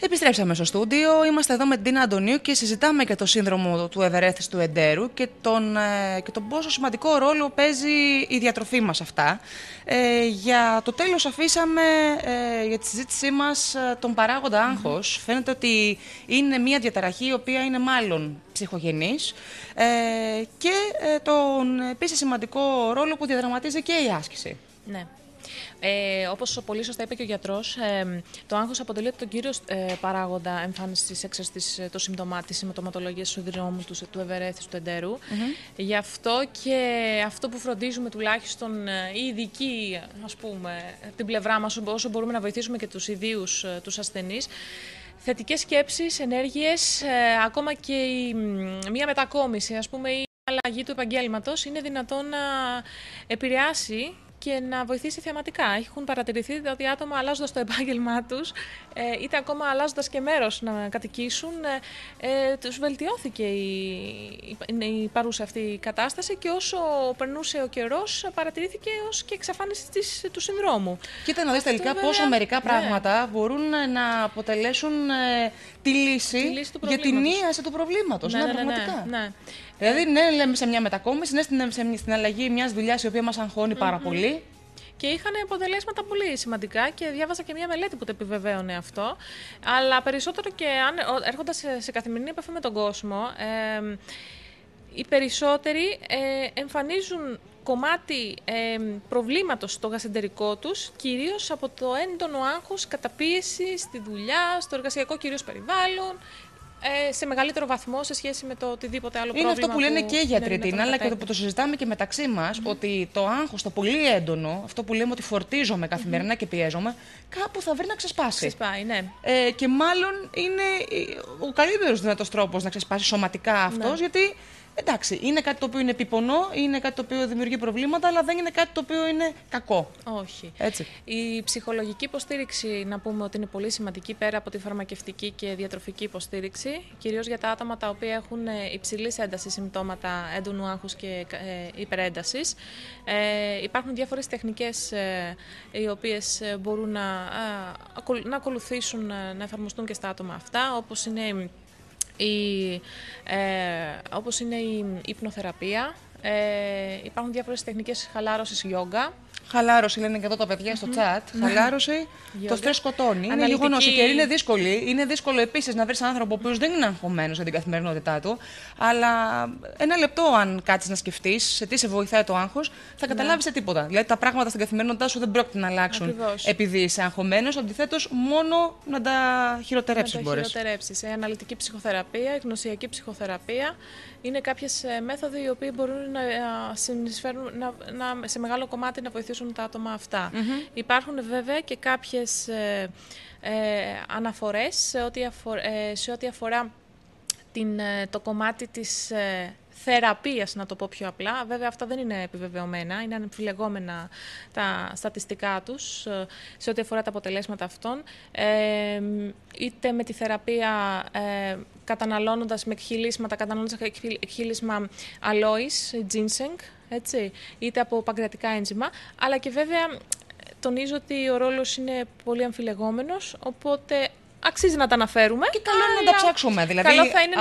Επιστρέψαμε στο στούντιο. Είμαστε εδώ με την Τίνα Αντωνίου και συζητάμε και το σύνδρομο του ευερέθιστου εντέρου και τον πόσο σημαντικό ρόλο παίζει η διατροφή μας αυτά. Για το τέλος αφήσαμε για τη συζήτησή μας τον παράγοντα άγχος. Φαίνεται ότι είναι μια διαταραχή η οποία είναι μάλλον ψυχογενής και τον επίσης σημαντικό ρόλο που διαδραματίζει και η άσκηση. Ναι. Όπως πολύ σωστά είπε και ο γιατρός, το άγχος αποτελεί τον κύριο παράγοντα εμφάνισης της έξαρσης της συμπτωματολογίας του συνδρόμου του ευερέθιστου εντέρου. Γι' αυτό και αυτό που φροντίζουμε τουλάχιστον οι ειδικοί, ας πούμε, την πλευρά μας, όσο μπορούμε να βοηθήσουμε και τους ιδίους τους ασθενείς, θετικές σκέψεις, ενέργειες, ακόμα και μία μετακόμιση, ας πούμε, η αλλαγή του επαγγέλματος είναι δυνατόν να επηρεάσει και να βοηθήσει θεαματικά. Έχουν παρατηρηθεί ότι άτομα αλλάζοντας το επάγγελμά τους, είτε ακόμα αλλάζοντας και μέρος να κατοικήσουν, τους βελτιώθηκε η παρούσα αυτή η κατάσταση και όσο περνούσε ο καιρός παρατηρήθηκε ως και εξαφάνιση του συνδρόμου. Κοίτα να δεις τελικά πόσο μερικά πράγματα μπορούν να αποτελέσουν τη λύση για την ίαση του προβλήματος. Ναι, πραγματικά. Ναι. Δηλαδή, ναι, λέμε σε μια μετακόμιση, ναι, στην αλλαγή μιας δουλειάς η οποία μας αγχώνει πάρα πολύ. Και είχαν αποτελέσματα πολύ σημαντικά και διάβασα και μια μελέτη που το επιβεβαίωνε αυτό. Αλλά περισσότερο και έρχοντας σε καθημερινή επαφή με τον κόσμο, οι περισσότεροι εμφανίζουν κομμάτι προβλήματος στο γαστρεντερικό τους, κυρίως από το έντονο άγχος, καταπίεση στη δουλειά, στο εργασιακό κυρίως περιβάλλον, σε μεγαλύτερο βαθμό σε σχέση με το οτιδήποτε άλλο πρόβλημα. Είναι αυτό που λένε και οι γιατροί, Τίνα, αλλά και που το συζητάμε και μεταξύ μας, ότι το άγχος, το πολύ έντονο, αυτό που λέμε ότι φορτίζομαι καθημερινά και πιέζομαι, κάπου θα βρει να ξεσπάσει. Ξεσπάει, ναι. Και μάλλον είναι ο καλύτερος δυνατός τρόπος να ξεσπάσει σωματικά αυτός, γιατί εντάξει, είναι κάτι το οποίο είναι επιπονό, είναι κάτι το οποίο δημιουργεί προβλήματα, αλλά δεν είναι κάτι το οποίο είναι κακό. Όχι. Έτσι. Η ψυχολογική υποστήριξη, να πούμε ότι είναι πολύ σημαντική πέρα από τη φαρμακευτική και διατροφική υποστήριξη, κυρίως για τα άτομα τα οποία έχουν υψηλής έντασης συμπτώματα έντονου άγχους και υπερέντασης. Υπάρχουν διάφορες τεχνικές οι οποίες μπορούν να ακολουθήσουν, να εφαρμοστούν και στα άτομα αυτά, όπως είναι η υπνοθεραπεία, υπάρχουν διάφορες τεχνικές χαλάρωσης γιόγκα. Χαλάρωση, λένε και εδώ τα παιδιά στο chat. Χαλάρωση, το στρες σκοτώνει. Είναι γεγονός. Η καιρή είναι δύσκολη. Είναι δύσκολο επίσης να βρεις έναν άνθρωπο ο οποίος δεν είναι αγχωμένος για την καθημερινότητά του. Αλλά ένα λεπτό, αν κάτσεις να σκεφτείς σε τι σε βοηθάει το άγχος, θα καταλάβεις τίποτα. Δηλαδή τα πράγματα στην καθημερινότητά σου δεν πρόκειται να αλλάξουν επειδή είσαι αγχωμένος. Αντιθέτως, μόνο να τα χειροτερέψεις μπορείς. Η αναλυτική ψυχοθεραπεία, η γνωσιακή ψυχοθεραπεία είναι κάποιες μέθοδοι οι οποίοι μπορούν να συνεισφέρουν σε μεγάλο κομμάτι να βοηθήσουν τα άτομα αυτά. Υπάρχουν βέβαια και κάποιες αναφορές σε ό,τι αφορά το κομμάτι της θεραπείας, να το πω πιο απλά. Βέβαια αυτά δεν είναι επιβεβαιωμένα, είναι αμφιλεγόμενα τα στατιστικά τους σε ό,τι αφορά τα αποτελέσματα αυτών. Είτε με τη θεραπεία καταναλώνοντας με εκχυλίσματα, εκχύλισμα αλόης, ginseng, έτσι, είτε από παγκρατικά ένζημα, αλλά και βέβαια τονίζω ότι ο ρόλος είναι πολύ αμφιλεγόμενος, οπότε αξίζει να τα αναφέρουμε. Και καλό είναι να τα ψάξουμε. Δηλαδή, καλό θα είναι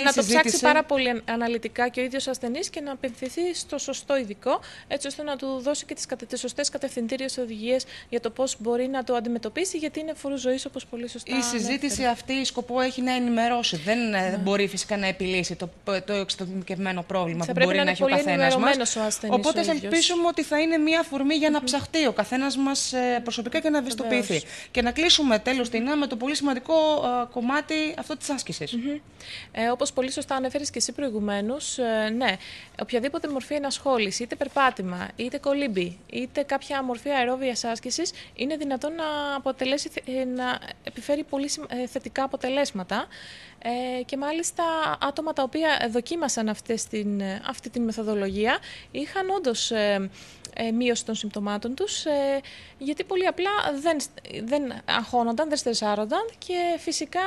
να το ψάξει πάρα πολύ αναλυτικά και ο ίδιος ασθενής και να απευθυνθεί στο σωστό ειδικό, έτσι ώστε να του δώσει και τις σωστές κατευθυντήριες οδηγίες για το πώς μπορεί να το αντιμετωπίσει, γιατί είναι φόρος ζωής, όπως πολύ σωστά. Η συζήτηση αυτή σκοπό έχει να ενημερώσει. Δεν μπορεί φυσικά να επιλύσει το εξατομικευμένο πρόβλημα που μπορεί να έχει ο καθένας μας. Οπότε ελπίσουμε ότι θα είναι μια αφορμή για να ψαχτεί ο καθένας μας προσωπικά και να ευαισθητοποιηθεί. Και να κλείσουμε τέλος Τίνα με το πολύ σημαντικό κομμάτι αυτό της άσκησης. Όπως πολύ σωστά ανέφερες και εσύ προηγουμένως, ναι, οποιαδήποτε μορφή ενασχόληση, είτε περπάτημα, είτε κολύμπι, είτε κάποια μορφή αερόβιας άσκησης, είναι δυνατόν να επιφέρει πολύ θετικά αποτελέσματα. Και μάλιστα άτομα τα οποία δοκίμασαν αυτή την μεθοδολογία είχαν όντως μείωση των συμπτωμάτων τους, γιατί πολύ απλά δεν αγχώνονταν, δεν στρεσάρονταν και φυσικά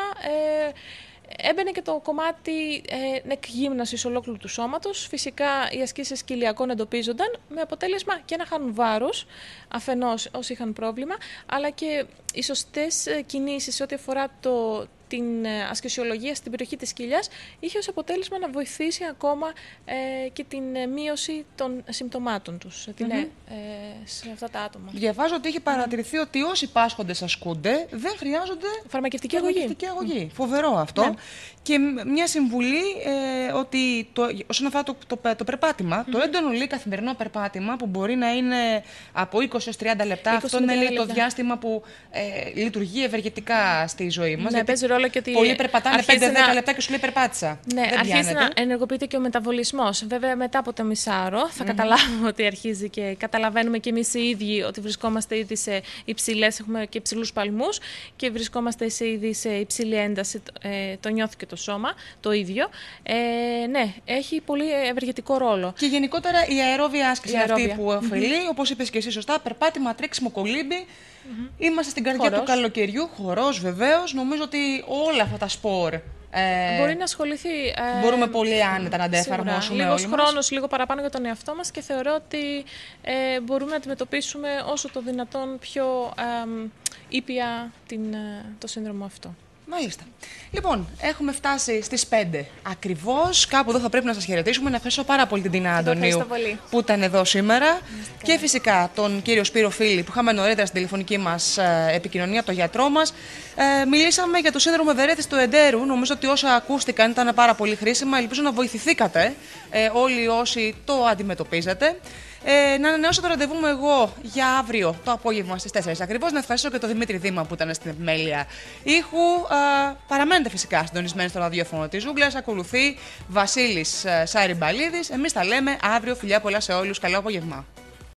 Έμπαινε και το κομμάτι εκγύμνασης ολόκληρου του σώματος. Φυσικά οι ασκήσεις κοιλιακών εντοπίζονταν με αποτέλεσμα και να χάνουν βάρος, αφενός όσοι είχαν πρόβλημα, αλλά και οι σωστές κινήσεις ό,τι αφορά την ασκησιολογία στην περιοχή της κοιλιάς είχε ως αποτέλεσμα να βοηθήσει ακόμα και την μείωση των συμπτωμάτων τους σε αυτά τα άτομα. Διαβάζω ότι είχε παρατηρηθεί ότι όσοι πάσχοντες ασκούνται δεν χρειάζονται φαρμακευτική αγωγή. Φοβερό αυτό. Ναι. Και μια συμβουλή ότι όσον αφορά το περπάτημα, το έντονο καθημερινό περπάτημα που μπορεί να είναι από 20 έως 30 λεπτά, αυτό είναι το διάστημα που λειτουργεί ευεργετικά στη ζωή μας. Ναι, παίζει ρόλο και ότι πολλοί περπατάνε 5-10 λεπτά και σου λέει περπάτησα. Ναι, αρχίζει να ενεργοποιείται και ο μεταβολισμός. Βέβαια, μετά από το μισάωρο θα καταλάβουμε ότι αρχίζει και καταλαβαίνουμε και εμείς οι ίδιοι ότι βρισκόμαστε ήδη σε υψηλές, έχουμε και υψηλούς παλμούς και βρισκόμαστε ήδη σε υψηλή ένταση. Το νιώθει και το σώμα το ίδιο. Ναι, έχει πολύ ευεργετικό ρόλο. Και γενικότερα η αερόβια άσκηση αυτή που ωφελεί, όπως είπες και εσύ σωστά, περπάτημα, τρέξιμο, κολύμπι. Είμαστε στην καρδιά του καλοκαιριού, χορός βεβαίως. Νομίζω ότι όλα αυτά τα σπορ μπορεί να ασχοληθεί. Μπορούμε πολύ άνετα να τα εφαρμόσουμε. Λίγος χρόνος, λίγο παραπάνω για τον εαυτό μας και θεωρώ ότι μπορούμε να αντιμετωπίσουμε όσο το δυνατόν πιο ήπια το σύνδρομο αυτό. Μάλιστα. Λοιπόν, έχουμε φτάσει στις 5 ακριβώς. Κάπου εδώ θα πρέπει να σας χαιρετήσουμε. Να ευχαριστώ πάρα πολύ την Τίνα Αντωνίου που ήταν εδώ σήμερα. Και φυσικά τον κύριο Σπύρο Φίλη που είχαμε νωρίτερα στην τηλεφωνική μας επικοινωνία, τον γιατρό μας. Μιλήσαμε για το σύνδρομο ευερέθησης του εντέρου. Νομίζω ότι όσα ακούστηκαν ήταν πάρα πολύ χρήσιμα. Ελπίζω να βοηθηθήκατε όλοι όσοι το αντιμετωπίζετε. Να ανανεώσω το ραντεβού μου εγώ για αύριο το απόγευμα στις 4 ακριβώς. Να ευχαριστήσω και τον Δημήτρη Δήμα που ήταν στην επιμέλεια ήχου. Παραμένετε φυσικά συντονισμένοι στο ραδιόφωνο της Ζούγκλας. Ακολουθεί Βασίλης Σάριμπαλίδης. Εμείς τα λέμε αύριο. Φιλιά πολλά σε όλους. Καλό απόγευμα.